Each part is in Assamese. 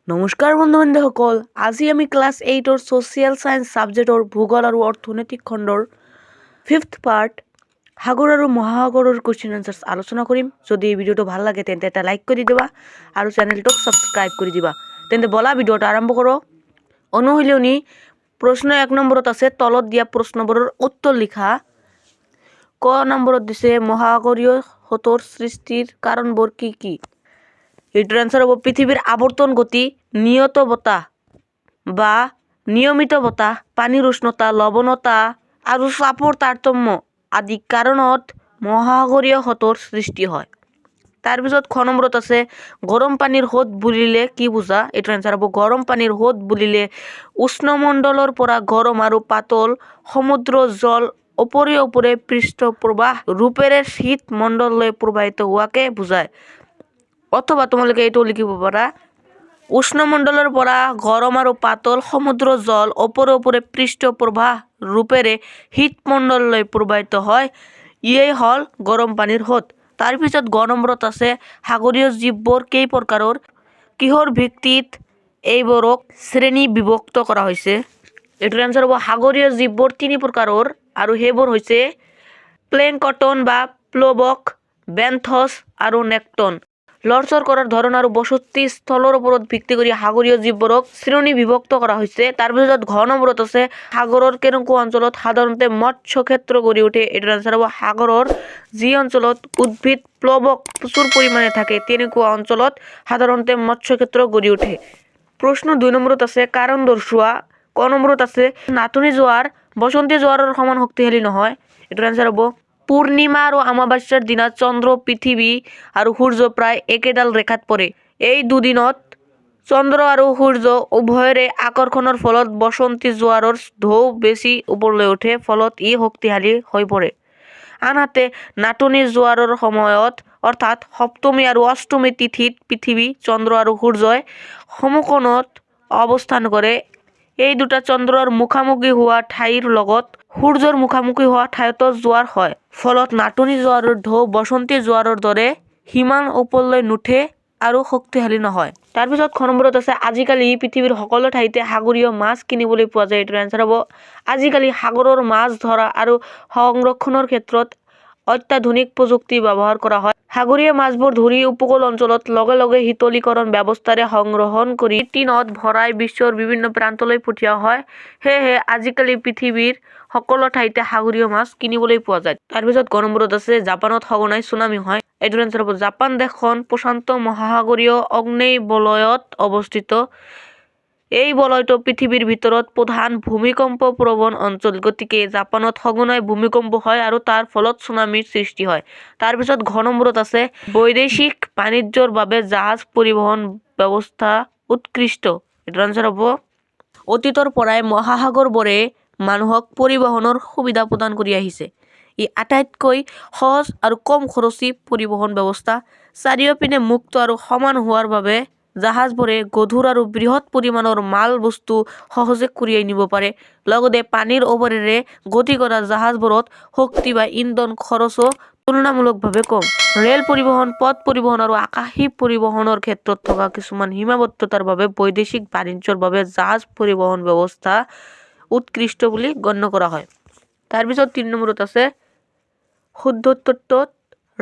নমস্কাৰ বন্ধু-বান্ধৱসকল, আজি আমি ক্লাছ 8ৰ ছ'চিয়েল সায়েন্স সাবজেক্টৰ ভূগোল আৰু অৰ্থনৈতিক খণ্ডৰ 5th পাৰ্ট সাগৰ আৰু মহাসাগৰৰ কোৱেশ্চন আনসাৰ্স আলোচনা কৰিম। যদি এই ভিডিঅ'টো ভাল লাগে তেন্তে এটা লাইক কৰি দিবা আৰু চেনেলটোক সাবস্ক্ৰাইব কৰি দিবা। তেন্তে বলা ভিডিঅ'টো আৰম্ভ কৰোঁ। অনুশীলনী প্ৰশ্ন 1 নম্বৰত আছে তলত দিয়া প্ৰশ্নবোৰৰ উত্তৰ লিখা। ক নম্বৰত দিছে মহাসাগৰীয় হ্ৰদৰ সৃষ্টিৰ কাৰণবোৰ কি কি? এটাৰ আনসাৰ হব পৃথিবীৰ আবৰ্তন গতি, নিয়ত বতাহ বা নিয়মিত বতাহ, পানীৰ উষ্ণতা, লৱণতা আৰু চাপৰ তাৰতম্য আদি কাৰণত মহাসাগৰীয় হ্ৰদৰ সৃষ্টি হয়। তাৰপিছত খ নম্বৰত আছে গৰম পানীৰ হ্ৰদ বুলিলে কি বুজা? এটাৰ আনসাৰ হব গৰম পানীৰ হ্ৰদ বুলিলে উষ্ণমণ্ডলৰ পৰা গৰম আৰু পাতল সমুদ্ৰ জল ওপৰে ওপৰে পৃষ্ঠ প্ৰবাহ ৰূপেৰে শীত মণ্ডললৈ প্ৰবাহিত হোৱাকে বুজায়। অথবা তোমালোকে এইটো লিখিব পাৰা উষ্ণমণ্ডলৰ পৰা গৰম আৰু পাতল সমুদ্ৰ জল ওপৰে ওপৰে পৃষ্ঠ প্ৰবাহ ৰূপেৰে শীতমণ্ডললৈ প্ৰবাহিত হয়, ইয়েই হ'ল গৰম পানীৰ হ্ৰদ। তাৰপিছত গ নম্বৰত আছে সাগৰীয় জীৱবোৰ কেই প্ৰকাৰৰ? কিহৰ ভিত্তিত এইবোৰক শ্ৰেণী বিভক্ত কৰা হৈছে? এইটোৰ আনসাৰ হ'ব সাগৰীয় জীৱবোৰ 3 প্ৰকাৰৰ আৰু সেইবোৰ হৈছে প্লেংকটন বা প্লবক, বেন্থছ আৰু নেক্টন। লৰচৰ কৰাৰ ধৰণ আৰু বসতি স্থলৰ ওপৰত ভিত্তি কৰি সাগৰীয় জীৱবোৰক শ্ৰেণী বিভক্ত কৰা হৈছে। তাৰপিছত ঘ নম্বৰত আছে সাগৰৰ কেনেকুৱা অঞ্চলত সাধাৰণতে মৎস্য ক্ষেত্ৰ গঢ়ি উঠে? এটাৰ আনসাৰ হ'ব সাগৰৰ যি অঞ্চলত উদ্ভিদ প্লবক প্ৰচুৰ পৰিমাণে থাকে তেনেকুৱা অঞ্চলত সাধাৰণতে মৎস্য ক্ষেত্ৰ গঢ়ি উঠে। প্ৰশ্ন 2 নম্বৰত আছে কাৰণ দৰ্শোৱা। ক নম্বৰত আছে নাটনি জোৱাৰ বসন্তী জোৱাৰৰ সমান শক্তিশালী নহয়। এটাৰ আনসাৰ হ'ব পূৰ্ণিমা আৰু অমাৱস্যাৰ দিনা চন্দ্ৰ, পৃথিৱী আৰু সূৰ্য প্ৰায় একেডাল ৰেখাত পৰে। এই দুদিনত চন্দ্ৰ আৰু সূৰ্য উভয়ৰে আকৰ্ষণৰ ফলত বসন্তী জোৱাৰৰ ঢৌ বেছি ওপৰলৈ উঠে, ফলত ই শক্তিশালী হৈ পৰে। আনহাতে নাটনি জোৱাৰৰ সময়ত অৰ্থাৎ সপ্তমী আৰু অষ্টমী তিথিত পৃথিৱী, চন্দ্ৰ আৰু সূৰ্যই সমকোণত অৱস্থান কৰে। এই দুটা চন্দ্ৰৰ মুখামুখি হোৱা ঠাইৰ লগত সূৰ্যৰ মুখামুখি হোৱা ঠাইতো জোৱাৰ হয়, ফলত নাটনি জোৱাৰৰ ঢৌ বসন্তী জোৱাৰৰ দৰে সিমান ওপৰলৈ নুঠে আৰু শক্তিশালী নহয়। তাৰপিছত খ নম্বৰত আছে আজিকালি পৃথিৱীৰ সকলো ঠাইতে সাগৰীয় মাছ কিনিবলৈ পোৱা যায়। এইটোৰ আনসাৰ হ'ব আজিকালি সাগৰৰ মাছ ধৰা আৰু সংৰক্ষণৰ ক্ষেত্ৰত অত্যাধুনিক প্ৰযুক্তি ব্যৱহাৰ কৰা হয়। সাগৰীয় মাছবোৰ ধৰি উপকূল অঞ্চলত লগে লগে শীতলীকৰণ ব্যৱস্থাৰে সংৰক্ষণ কৰি টিনত ভৰাই বিশ্বৰ বিভিন্ন প্ৰান্তলৈ পঠিওৱা হয়। সেয়েহে আজিকালি পৃথিৱীৰ সকলো ঠাইতে সাগৰীয় মাছ কিনিবলৈ পোৱা যায়। তাৰপিছত গ নম্বৰত আছে জাপানত সঘনাই চুনামি হয়। এইটোৰ আনসাৰ হ'ব জাপান দেশখন প্ৰশান্ত মহাসাগৰীয় আগ্নেয় বলয়ত অৱস্থিত। এই বলয়টো পৃথিৱীৰ ভিতৰত প্ৰধান ভূমিকম্প প্ৰৱণ অঞ্চল, গতিকে জাপানত সঘনাই ভূমিকম্প হয় আৰু তাৰ ফলত চুনামিৰ সৃষ্টি হয়। তাৰপিছত ঘ নম্বৰত আছে বৈদেশিক বাণিজ্যৰ বাবে জাহাজ পৰিবহণ ব্যৱস্থা উৎকৃষ্ট। এইটোৰ আনসাৰ হ'ব অতীতৰ পৰাই মহাসাগৰবোৰে মানুহক পৰিবহণৰ সুবিধা প্ৰদান কৰি আহিছে। ই আটাইতকৈ সহজ আৰু কম খৰচী পৰিবহণ ব্যৱস্থা। চাৰিওপিনে মুক্ত আৰু সমান হোৱাৰ বাবে জাহাজবোৰে গধুৰ আৰু বৃহৎ পৰিমাণৰ মাল বস্তু সহজে কঢ়িয়াই নিব পাৰে। লগতে পানীৰ ওপৰেৰে গতি কৰা জাহাজবোৰত শক্তি বা ইন্ধন খৰচো তুলনামূলকভাৱে কম। ৰেল পৰিবহণ, পথ পৰিবহণ আৰু আকাশী পৰিবহণৰ ক্ষেত্ৰত থকা কিছুমান সীমাবদ্ধতাৰ বাবে বৈদেশিক বাণিজ্যৰ বাবে জাহাজ পৰিবহণ ব্যৱস্থা উৎকৃষ্ট বুলি গণ্য কৰা হয়। তাৰপিছত 3 নম্বৰত আছে শুদ্ধোত্তৰত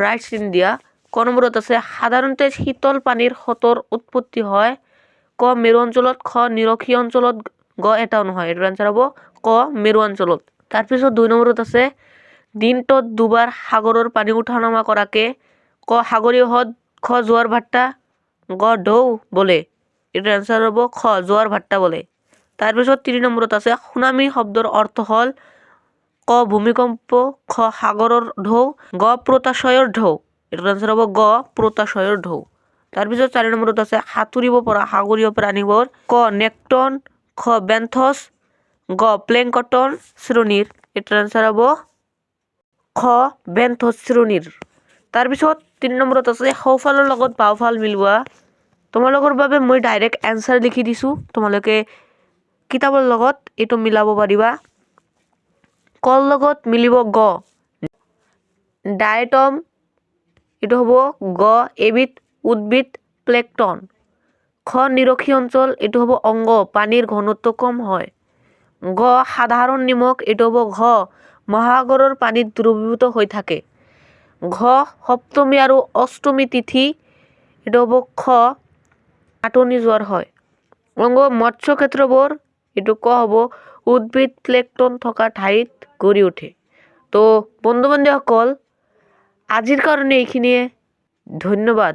ৰাইট চিন দিয়া। ক নম্বৰত আছে সাধাৰণতে শীতল পানীৰ হ্ৰদৰ উৎপত্তি হয় ক মেৰু অঞ্চলত, খ নিৰক্ষীয় অঞ্চলত, গ এটাও নহয়। এইটোৰ আনসাৰ হ'ব ক মেৰু অঞ্চলত। তাৰপিছত 2 নম্বৰত আছে দিনটোত দুবাৰ সাগৰৰ পানী উঠা নমা কৰাকে ক সাগৰীয় হ্ৰদ, খ জোৱাৰ ভাট্টা, গ ঢৌ বোলে। এইটোৰ আনসাৰ হ'ব খ জোৱাৰ ভাট্টা বোলে। তাৰপিছত 3 নম্বৰত আছে সুনামি শব্দৰ অৰ্থ হ'ল ক ভূমিকম্প, খ সাগৰৰ ঢৌ, গ পোতাশ্ৰয়ৰ ঢৌ। এইটোৰ আনসাৰ হ'ব গ পোতাশ্ৰয়ৰ ঢৌ। তাৰপিছত 4 নম্বৰত আছে সাঁতুৰিব পৰা সাগৰীয় প্ৰাণীবোৰ ক নেক্টন, খ বেন্থছ, গ প্লেংকটন শ্ৰেণীৰ। এইটোৰ আনসাৰ হ'ব খ বেন্থছ শ্ৰেণীৰ। তাৰপিছত 3 নম্বৰত আছে সোঁফালৰ লগত বাওঁফাল মিলোৱা। তোমালোকৰ বাবে মই ডাইৰেক্ট এনসাৰ লিখি দিছোঁ, তোমালোকে কিতাপৰ লগত এইটো মিলাব পাৰিবা। কৰ লগত মিলিব গ ডায়েটম, এইটো হ'ব গ এবিধ উদ্ভিদ প্লেংকটন। খ নিৰক্ষীয় অঞ্চল, এইটো হ'ব অংগ, পানীৰ ঘনত্ব কম হয়। গ সাধাৰণ নিমখ, এইটো হ'ব ঘ, মহাসাগৰৰ পানীত দ্ৰৱীভূত হৈ থাকে। ঘ সপ্তমী আৰু অষ্টমী তিথি, এইটো হ'ব খ, নাটনি যোৱাৰ হয়। অংগ মৎস্য ক্ষেত্ৰবোৰ, এইটো ক হ'ব, উদ্ভিদ প্লেংটন থকা ঠাইত গঢ়ি উঠে। তো বন্ধু বান্ধৱীসকল, আজিৰ কাৰণে এইখিনিয়ে। ধন্যবাদ।